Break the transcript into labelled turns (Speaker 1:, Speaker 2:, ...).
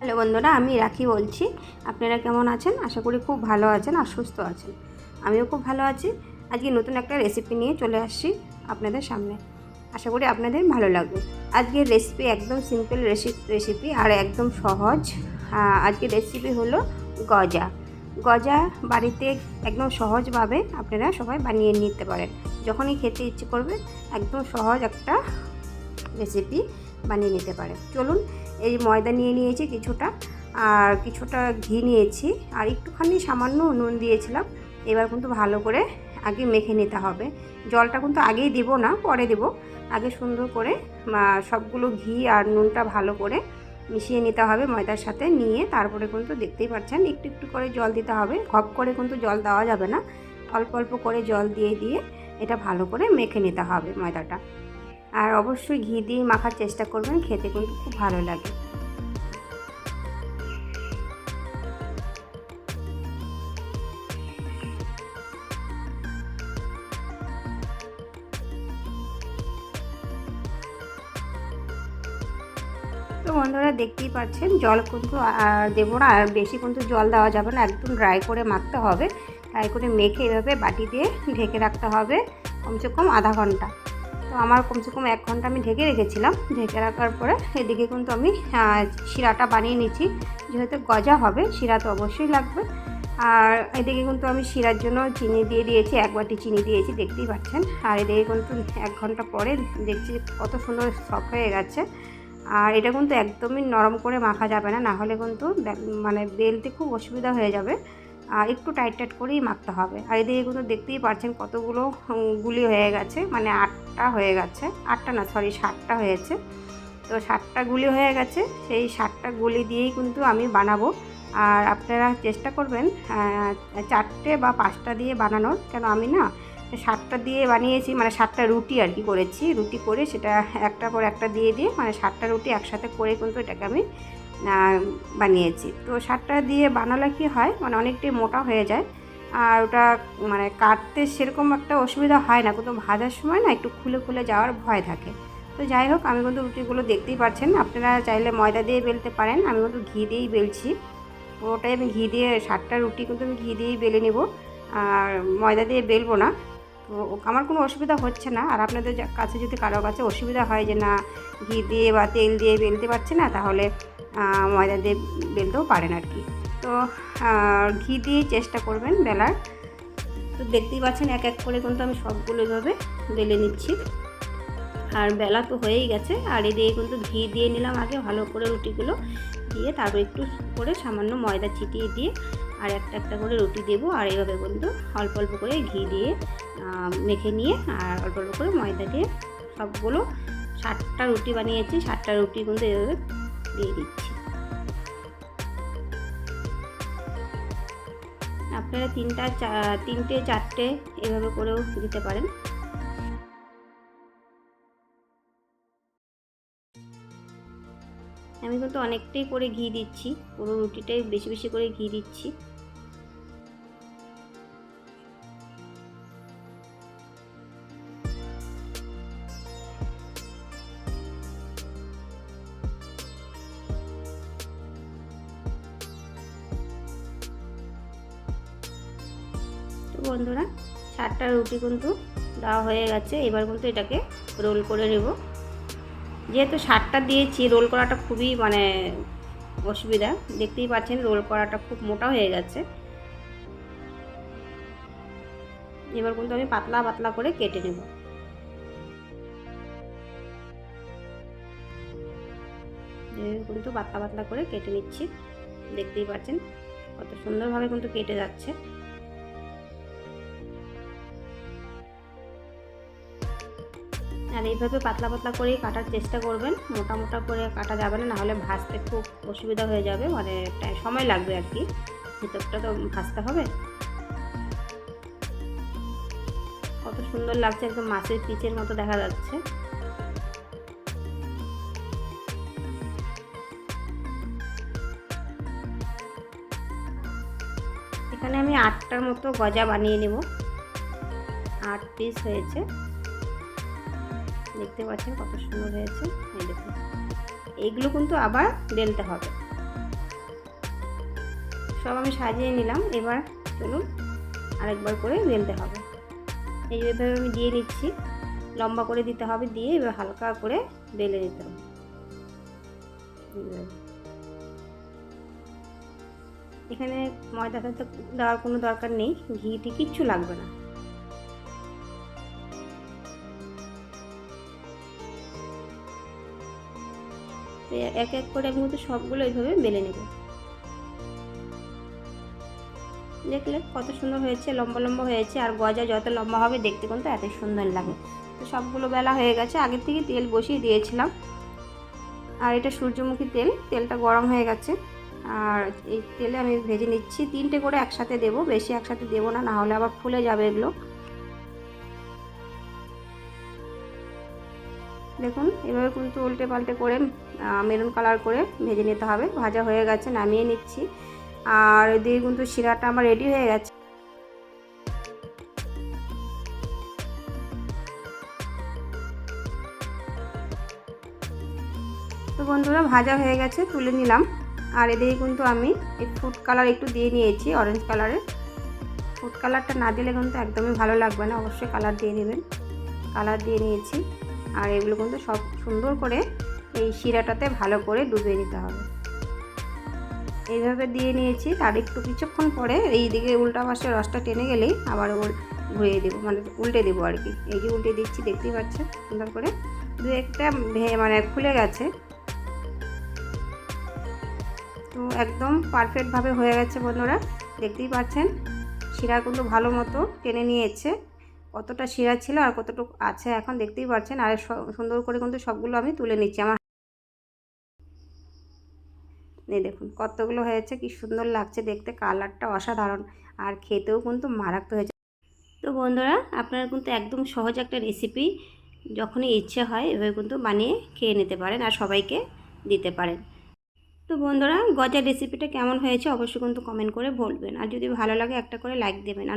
Speaker 1: Hello বন্ধুরা, আমি রাখি বলছি। আপনারা কেমন আছেন? আশা করি খুব ভালো আছেন আর সুস্থ আছেন। আমিও খুব ভালো আছি। আজকে নতুন একটা রেসিপি নিয়ে চলে আসছি আপনাদের সামনে। আশা করি আপনাদের ভালো লাগবে। আজকের রেসিপি একদম সিম্পল রেসিপি আর একদম সহজ। আজকের রেসিপি হলো গজা। গজা বাড়িতে একদম সহজভাবে আপনারা সবাই বানিয়ে নিতে পারেন। যখনই খেতে ইচ্ছে করবে একদম সহজ একটা রেসিপি বানিয়ে নিতে পারেন। চলুন, এই ময়দা নিয়ে নিয়েছি কিছুটা, আর কিছুটা ঘি নিয়েছি, আর একটুখানি সামান্য নুন দিয়েছিলাম। এবার কিন্তু ভালো করে আগে মেখে নিতে হবে। জলটা কিন্তু আগেই দেব না, পরে দেব। আগে সুন্দর করে সবগুলো ঘি আর নুনটা ভালো করে মিশিয়ে নিতে হবে ময়দার সাথে। নিয়ে তারপরে কিন্তু দেখতেই পাচ্ছেন একটু একটু করে জল দিতে হবে। ঘপ করে কিন্তু জল দেওয়া যাবে না, অল্প অল্প করে জল দিয়ে দিয়ে এটা ভালো করে মেখে নিতে হবে ময়দাটা। আর অবশ্যই ঘি দিয়ে মাখার চেষ্টা করবেন, খেতে কিন্তু খুব ভালো লাগে। তো বন্ধুরা দেখতেই পাচ্ছেন জল কিন্তু আর দেবো না, আর বেশি কিন্তু জল দেওয়া যাবে না, একদম ড্রাই করে মাখতে হবে। ড্রাই করে মেখে এভাবে বাটি দিয়ে ঢেকে রাখতে হবে কমসে কম আধা ঘন্টা। তো আমার কমসে কম 1 ঘন্টা আমি ঢেকে রেখেছিলাম। ঢেকে রাখার পরে এদিকে কিন্তু আমি শিরাটা বানিয়ে নিচ্ছি। যেহেতু গজা হবে শিরা তো অবশ্যই লাগবে। আর এদিকে কিন্তু আমি শিরার জন্য চিনি দিয়ে দিয়েছি, 1 বাটি চিনি দিয়েছি, দেখতেই পাচ্ছেন। আর এদিকে কিন্তু 1 ঘন্টা পরে দেখছি কত সুন্দর সফট হয়ে গেছে। আর এটা কিন্তু একদমই নরম করে মাখা যাবে না, না হলে কিন্তু মানে বেলতে খুব অসুবিধা হয়ে যাবে। আর একটু টাইট টাইট করেই মাখতে হবে। আর এদিকে কিন্তু দেখতেই পাচ্ছেন কতগুলো গুলি হয়ে গেছে, মানে 8টা হয়ে গেছে। 8টা না, সরি 7টা হয়েছে। তো 7টা গুলি হয়ে গেছে, সেই 7টা গুলি দিয়েই কিন্তু আমি বানাবো। আর আপনারা চেষ্টা করবেন 4টে বা 5টা দিয়ে বানানোর। কেন আমি না 7টা দিয়ে বানিয়েছি, মানে 7টা রুটি আর কি করেছি। রুটি করে সেটা একটা পর একটা দিয়ে দিয়ে মানে 7টা রুটি একসাথে করে কিন্তু এটাকে আমি বানিয়েছি। তো 7টা দিয়ে বানালে কি হয়, মানে অনেকটাই মোটা হয়ে যায়। আর ওটা মানে কাটতে সেরকম একটা অসুবিধা হয় না, কিন্তু ভাজার সময় না একটু খুলে খুলে যাওয়ার ভয় থাকে। তো যাই হোক, আমি কিন্তু রুটিগুলো দেখতেই পাচ্ছেন। আপনারা চাইলে ময়দা দিয়ে বেলতে পারেন, আমি কিন্তু ঘি দিয়েই বেলছি। ওটাই আমি ঘি দিয়ে 7টা রুটি কিন্তু আমি ঘি দিয়েই বেলে নেব, আর ময়দা দিয়ে বেলবো না। তো আমার কোনো অসুবিধা হচ্ছে না। আর আপনাদের কাছে যদি কারো কাছে অসুবিধা হয় যে না ঘি দিয়ে বা তেল দিয়ে বেলতে পারছে না, তাহলে ময়দা দিয়ে বেলতেও পারেন আর কি। তো ঘি দিয়েই চেষ্টা করবেন বেলার। তো দেখতেই পাচ্ছেন এক এক করে কিন্তু আমি সবগুলো এভাবে বেলে নিচ্ছি। আর বেলা তো হয়েই গেছে। আর এদিকে কিন্তু ঘি দিয়ে নিলাম আগে ভালো করে রুটিগুলো দিয়ে, তারপর একটু করে সামান্য ময়দা ছিটিয়ে দিয়ে আর একটা একটা করে রুটি দেবো। আর এইভাবে কিন্তু অল্প অল্প করে ঘি দিয়ে মেখে নিয়ে আর অল্প অল্প করে ময়দা দিয়ে সবগুলো 7টা রুটি বানিয়েছি, 7টা রুটি কিন্তু এভাবে দিয়ে দিচ্ছি। আপনারা 3টে 4টে এভাবে করেও দিতে পারেন। আমি কিন্তু অনেকটাই করে ঘি দিচ্ছি, পুরো রুটিটাই বেশি বেশি করে ঘি দিচ্ছি। তো বন্ধুরা 7টা রুটি কিন্তু দেওয়া হয়ে গেছে। এবার কিন্তু এটাকে রোল করে নেব। যেহেতু 7টা দিয়েছি, রোল করাটা খুবই মানে অসুবিধা। দেখতেই পাচ্ছেন রোল করাটা খুব মোটা হয়ে গেছে। এবার কিন্তু আমি পাতলা পাতলা করে কেটে নেব। কিন্তু পাতলা পাতলা করে কেটে নিচ্ছি, দেখতেই পাচ্ছেন কত সুন্দরভাবে কিন্তু কেটে যাচ্ছে। আর এইভাবে পাতলা পাতলা করেই কাটার চেষ্টা করবেন, মোটা মোটা করে কাটা যাবে না, নাহলে ভাজতে খুব অসুবিধা হয়ে যাবে, মানে সময় লাগবে আর কি, ভিতরটা তো ভাজতে হবে। কত সুন্দর লাগছে, একদম মাছের পিচের মতো দেখা যাচ্ছে। এখানে আমি 8টার মতো গজা বানিয়ে নেব। 8 পিস হয়েছে, দেখতে পাচ্ছেন কত সুন্দর হয়েছে। এই দেখুন, এইগুলো কিন্তু আবার বেলতে হবে। সব আমি সাজিয়ে নিলাম। এবার চলুন আরেকবার করে বেলতে হবে। এইভাবে আমি দিয়ে নিচ্ছি, লম্বা করে দিতে হবে, দিয়ে এবার হালকা করে বেলে নিতে হবে। এখানে ময়দাটা তো দেওয়ার কোনো দরকার নেই, ঘিটি কিচ্ছু লাগবে না। এক এক করে আমি কিন্তু সবগুলো এইভাবে বেলে নেব। দেখলে কত সুন্দর হয়েছে, লম্বা লম্বা হয়েছে। আর গজা যত লম্বা হবে দেখতে কিন্তু এত সুন্দর লাগে। তো সবগুলো বেলা হয়ে গেছে, আগের থেকে তেল বসিয়ে দিয়েছিলাম। আর এটা সূর্যমুখী তেল, তেলটা গরম হয়ে গেছে। আর এই তেলে আমি ভেজে নিচ্ছি। 3টে করে একসাথে দেব, বেশি একসাথে দেবো না, না হলে আবার ফুলে যাবে এগুলো। দেখুন এভাবে কিন্তু উল্টে পাল্টে করে মেরুন কালার করে ভেজে নিতে হবে। ভাজা হয়ে গেছে, নামিয়ে নিচ্ছি। আর এদিকে কিন্তু শিরাটা আমার রেডি হয়ে গেছে। তো বন্ধুরা ভাজা হয়ে গেছে, তুলে নিলাম। আর এদিকে কিন্তু আমি এই ফুড কালার একটু দিয়ে নিয়েছি, অরেঞ্জ কালারের। ফুড কালারটা না দিলে কিন্তু একদমই ভালো লাগবে না, অবশ্যই কালার দিয়ে নেবেন। কালার দিয়ে নিয়েছি। আর এগুলো কিন্তু সব সুন্দর করে এই শিরাটাতে ভালো করে ডুবিয়ে দিতে হবে। এইভাবে দিয়ে নিয়েছি। আর একটু কিছুক্ষণ পরে এই দিকে উল্টা পাশে রসটা টেনে গেলেই আবার ঘুরিয়ে দেবো, মানে উল্টে দেবো আর কি। এই যে উল্টে দিচ্ছি, দেখতেই পাচ্ছেন সুন্দর করে দু একটা মানে খুলে গেছে। তো একদম পারফেক্টভাবে হয়ে গেছে বন্ধুরা, দেখতেই পাচ্ছেন। শিরা কিন্তু ভালো মতো টেনে নিয়েছে। কতটা শিরা ছিল আর কতটুকু আছে এখন দেখতেই পাচ্ছেন। আর সুন্দর করে কিন্তু সবগুলো আমি তুলে নিচ্ছি। আমার এই দেখুন কতগুলো হয়েছে, কি সুন্দর লাগছে দেখতে, কালারটা অসাধারণ। আর খেতেও কিন্তু মারাত্মক হয়েছে। তো বন্ধুরা আপনারা কিন্তু একদম সহজ একটা রেসিপি, যখনই ইচ্ছে হয় এভাবে কিন্তু বানিয়ে খেয়ে নিতে পারেন আর সবাইকে দিতে পারেন। তো বন্ধুরা গজার রেসিপিটা কেমন হয়েছে অবশ্যই কিন্তু কমেন্ট করে বলবেন। আর যদি ভালো লাগে একটা করে লাইক দেবেন।